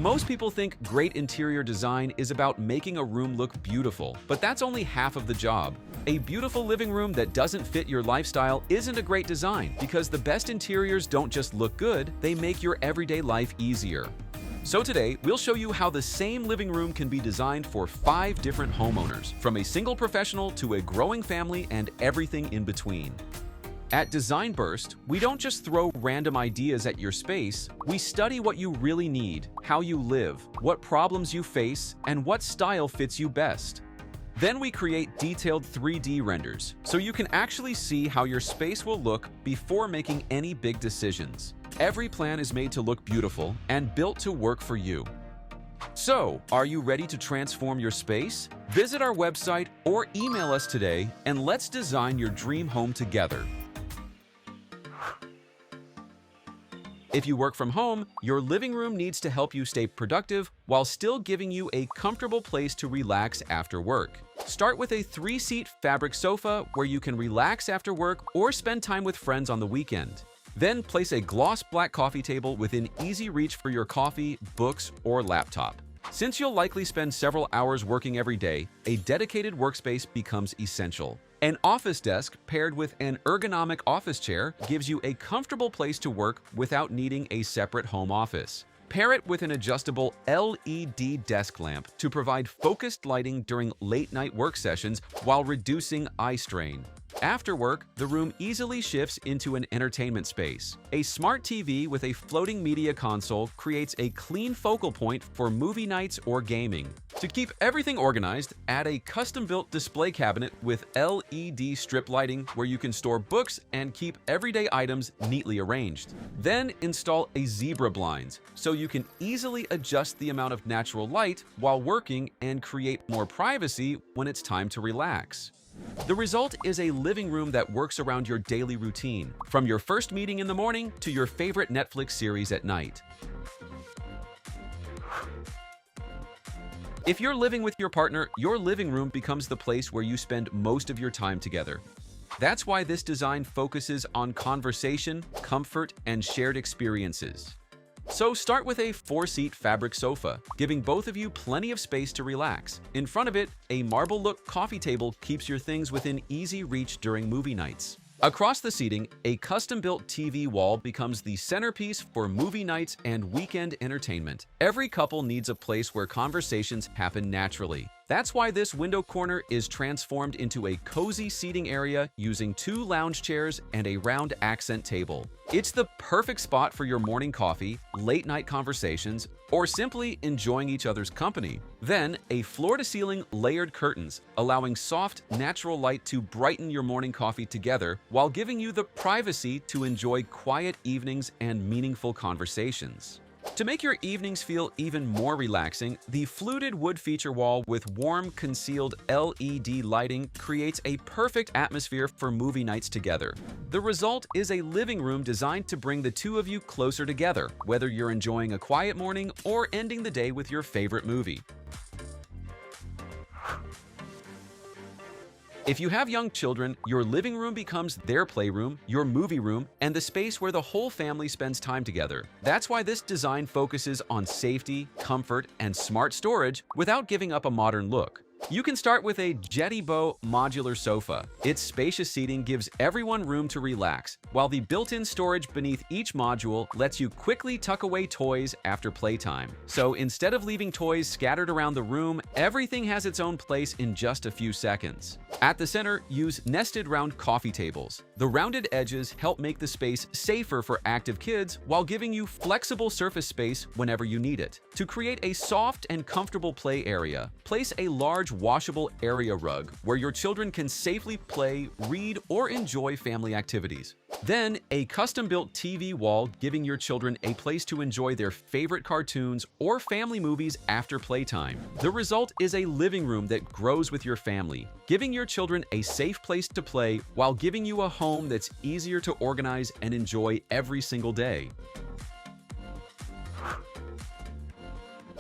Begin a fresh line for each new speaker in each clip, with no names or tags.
Most people think great interior design is about making a room look beautiful, but that's only half of the job. A beautiful living room that doesn't fit your lifestyle isn't a great design because the best interiors don't just look good, they make your everyday life easier. So today, we'll show you how the same living room can be designed for 5 different homeowners, from a single professional to a growing family and everything in between. At Design Burst, we don't just throw random ideas at your space, we study what you really need, how you live, what problems you face, and what style fits you best. Then we create detailed 3D renders, so you can actually see how your space will look before making any big decisions. Every plan is made to look beautiful and built to work for you. So, are you ready to transform your space? Visit our website or email us today and let's design your dream home together. If you work from home, your living room needs to help you stay productive while still giving you a comfortable place to relax after work. Start with a 3-seat fabric sofa where you can relax after work or spend time with friends on the weekend. Then place a gloss black coffee table within easy reach for your coffee, books, or laptop. Since you'll likely spend several hours working every day, a dedicated workspace becomes essential. An office desk paired with an ergonomic office chair gives you a comfortable place to work without needing a separate home office. Pair it with an adjustable LED desk lamp to provide focused lighting during late-night work sessions while reducing eye strain. After work, the room easily shifts into an entertainment space. A smart TV with a floating media console creates a clean focal point for movie nights or gaming. To keep everything organized, add a custom-built display cabinet with LED strip lighting where you can store books and keep everyday items neatly arranged. Then install a zebra blinds so you can easily adjust the amount of natural light while working and create more privacy when it's time to relax. The result is a living room that works around your daily routine, from your first meeting in the morning to your favorite Netflix series at night. If you're living with your partner, your living room becomes the place where you spend most of your time together. That's why this design focuses on conversation, comfort, and shared experiences. So start with a 4-seat fabric sofa, giving both of you plenty of space to relax. In front of it, a marble-look coffee table keeps your things within easy reach during movie nights. Across the seating, a custom-built TV wall becomes the centerpiece for movie nights and weekend entertainment. Every couple needs a place where conversations happen naturally. That's why this window corner is transformed into a cozy seating area using 2 lounge chairs and a round accent table. It's the perfect spot for your morning coffee, late-night conversations, or simply enjoying each other's company. Then, a floor-to-ceiling layered curtains, allowing soft, natural light to brighten your morning coffee together while giving you the privacy to enjoy quiet evenings and meaningful conversations. To make your evenings feel even more relaxing, the fluted wood feature wall with warm, concealed LED lighting creates a perfect atmosphere for movie nights together. The result is a living room designed to bring the two of you closer together, whether you're enjoying a quiet morning or ending the day with your favorite movie. If you have young children, your living room becomes their playroom, your movie room, and the space where the whole family spends time together. That's why this design focuses on safety, comfort, and smart storage without giving up a modern look. You can start with a Jetty Bow modular sofa. Its spacious seating gives everyone room to relax, while the built-in storage beneath each module lets you quickly tuck away toys after playtime. So instead of leaving toys scattered around the room, everything has its own place in just a few seconds. At the center, use nested round coffee tables. The rounded edges help make the space safer for active kids while giving you flexible surface space whenever you need it. To create a soft and comfortable play area, place a large washable area rug where your children can safely play, read, or enjoy family activities. Then, a custom-built TV wall giving your children a place to enjoy their favorite cartoons or family movies after playtime. The result is a living room that grows with your family, giving your children a safe place to play while giving you a home that's easier to organize and enjoy every single day.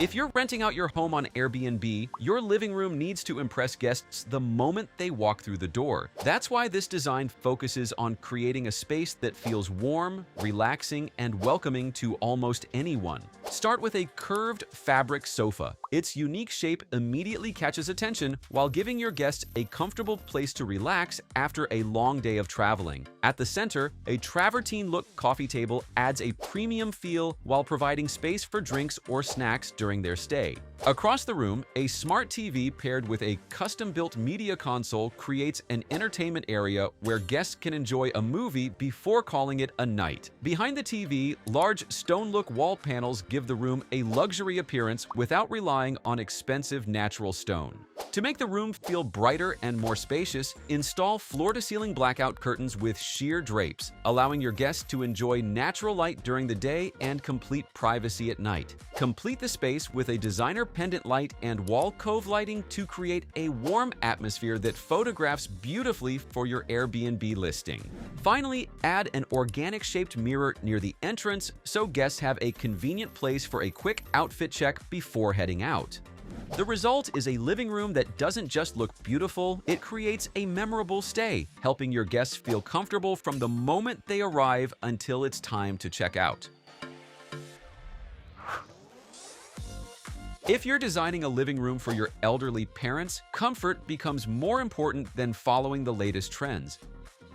If you're renting out your home on Airbnb, your living room needs to impress guests the moment they walk through the door. That's why this design focuses on creating a space that feels warm, relaxing, and welcoming to almost anyone. Start with a curved fabric sofa. Its unique shape immediately catches attention while giving your guests a comfortable place to relax after a long day of traveling. At the center, a travertine-look coffee table adds a premium feel while providing space for drinks or snacks during their stay. Across the room, a smart TV paired with a custom-built media console creates an entertainment area where guests can enjoy a movie before calling it a night. Behind the TV, large stone-look wall panels give the room a luxury appearance without relying on expensive natural stone. To make the room feel brighter and more spacious, install floor-to-ceiling blackout curtains with sheer drapes, allowing your guests to enjoy natural light during the day and complete privacy at night. Complete the space with a designer pendant light and wall cove lighting to create a warm atmosphere that photographs beautifully for your Airbnb listing. Finally, add an organic-shaped mirror near the entrance so guests have a convenient place for a quick outfit check before heading out. The result is a living room that doesn't just look beautiful, it creates a memorable stay, helping your guests feel comfortable from the moment they arrive until it's time to check out. If you're designing a living room for your elderly parents, comfort becomes more important than following the latest trends.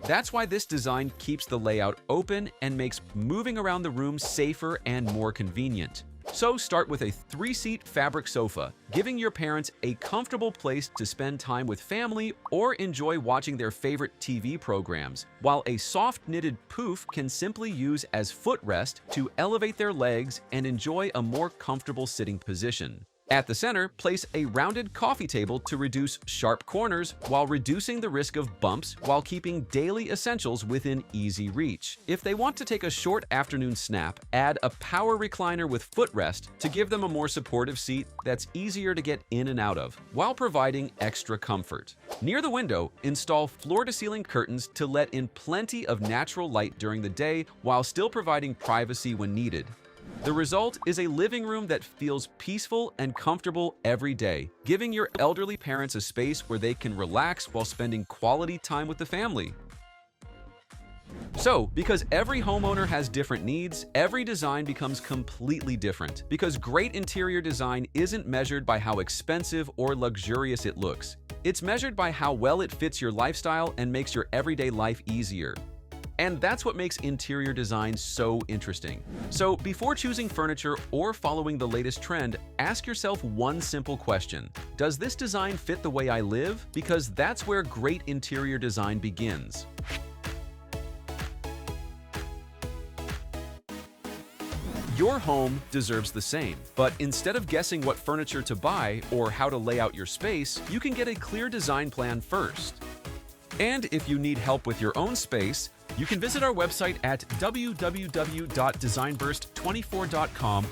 That's why this design keeps the layout open and makes moving around the room safer and more convenient. So start with a 3-seat fabric sofa, giving your parents a comfortable place to spend time with family or enjoy watching their favorite TV programs, while a soft knitted poof can simply use as footrest to elevate their legs and enjoy a more comfortable sitting position. At the center, place a rounded coffee table to reduce sharp corners while reducing the risk of bumps while keeping daily essentials within easy reach. If they want to take a short afternoon snap, add a power recliner with footrest to give them a more supportive seat that's easier to get in and out of, while providing extra comfort. Near the window, install floor-to-ceiling curtains to let in plenty of natural light during the day while still providing privacy when needed. The result is a living room that feels peaceful and comfortable every day, giving your elderly parents a space where they can relax while spending quality time with the family. So, because every homeowner has different needs, every design becomes completely different. Because great interior design isn't measured by how expensive or luxurious it looks. It's measured by how well it fits your lifestyle and makes your everyday life easier. And that's what makes interior design so interesting. So before choosing furniture or following the latest trend, ask yourself one simple question. Does this design fit the way I live? Because that's where great interior design begins. Your home deserves the same, but instead of guessing what furniture to buy or how to lay out your space, you can get a clear design plan first. And if you need help with your own space, you can visit our website at www.designburst24.com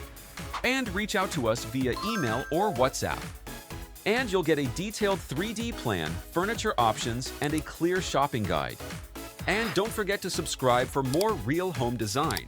and reach out to us via email or WhatsApp. And you'll get a detailed 3D plan, furniture options, and a clear shopping guide. And don't forget to subscribe for more real home design.